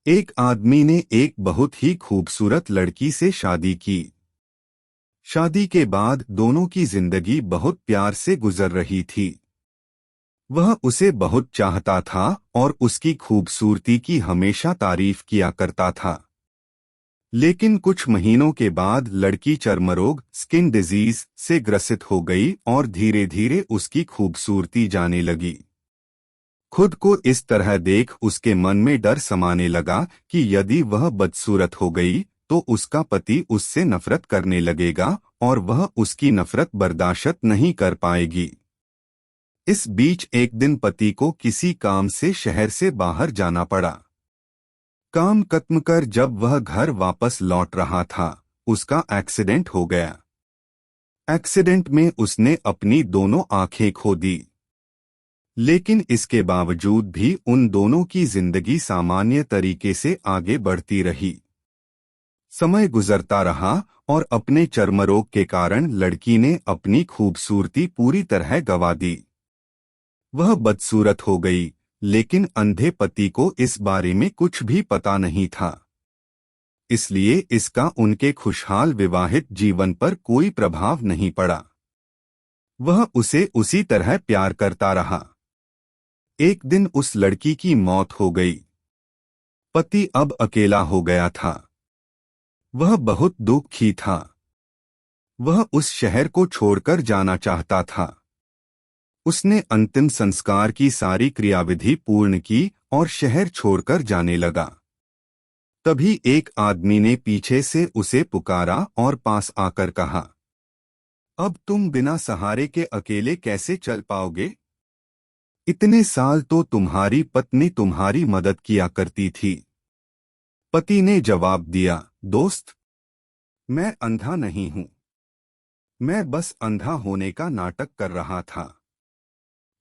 एक आदमी ने एक बहुत ही खूबसूरत लड़की से शादी की। शादी के बाद दोनों की जिंदगी बहुत प्यार से गुजर रही थी। वह उसे बहुत चाहता था और उसकी खूबसूरती की हमेशा तारीफ किया करता था। लेकिन कुछ महीनों के बाद लड़की चर्मरोग स्किन डिजीज से ग्रसित हो गई और धीरे धीरे उसकी खूबसूरती जाने लगी। खुद को इस तरह देख उसके मन में डर समाने लगा कि यदि वह बदसूरत हो गई तो उसका पति उससे नफरत करने लगेगा और वह उसकी नफरत बर्दाश्त नहीं कर पाएगी। इस बीच एक दिन पति को किसी काम से शहर से बाहर जाना पड़ा। काम खत्म कर जब वह घर वापस लौट रहा था, उसका एक्सीडेंट हो गया। एक्सीडेंट में उसने अपनी दोनों आंखें खो दी। लेकिन इसके बावजूद भी उन दोनों की जिंदगी सामान्य तरीके से आगे बढ़ती रही। समय गुजरता रहा और अपने चर्मरोग के कारण लड़की ने अपनी खूबसूरती पूरी तरह गंवा दी। वह बदसूरत हो गई, लेकिन अंधे पति को इस बारे में कुछ भी पता नहीं था। इसलिए इसका उनके खुशहाल विवाहित जीवन पर कोई प्रभाव नहीं पड़ा। वह उसे उसी तरह प्यार करता रहा। एक दिन उस लड़की की मौत हो गई। पति अब अकेला हो गया था। वह बहुत दुखी था। वह उस शहर को छोड़कर जाना चाहता था। उसने अंतिम संस्कार की सारी क्रियाविधि पूर्ण की और शहर छोड़कर जाने लगा। तभी एक आदमी ने पीछे से उसे पुकारा और पास आकर कहा, अब तुम बिना सहारे के अकेले कैसे चल पाओगे? इतने साल तो तुम्हारी पत्नी तुम्हारी मदद किया करती थी। पति ने जवाब दिया, दोस्त, मैं अंधा नहीं हूं। मैं बस अंधा होने का नाटक कर रहा था।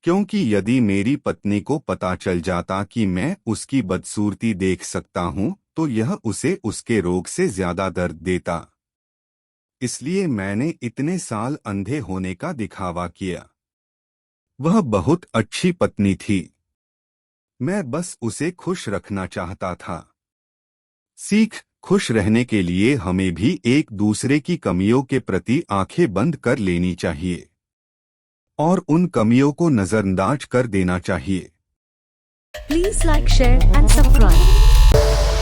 क्योंकि यदि मेरी पत्नी को पता चल जाता कि मैं उसकी बदसूरती देख सकता हूं, तो यह उसे उसके रोग से ज्यादा दर्द देता। इसलिए मैंने इतने साल अंधे होने का दिखावा किया। वह बहुत अच्छी पत्नी थी। मैं बस उसे खुश रखना चाहता था। सीख, खुश रहने के लिए हमें भी एक दूसरे की कमियों के प्रति आंखें बंद कर लेनी चाहिए और उन कमियों को नजरअंदाज कर देना चाहिए। Please like, share and subscribe.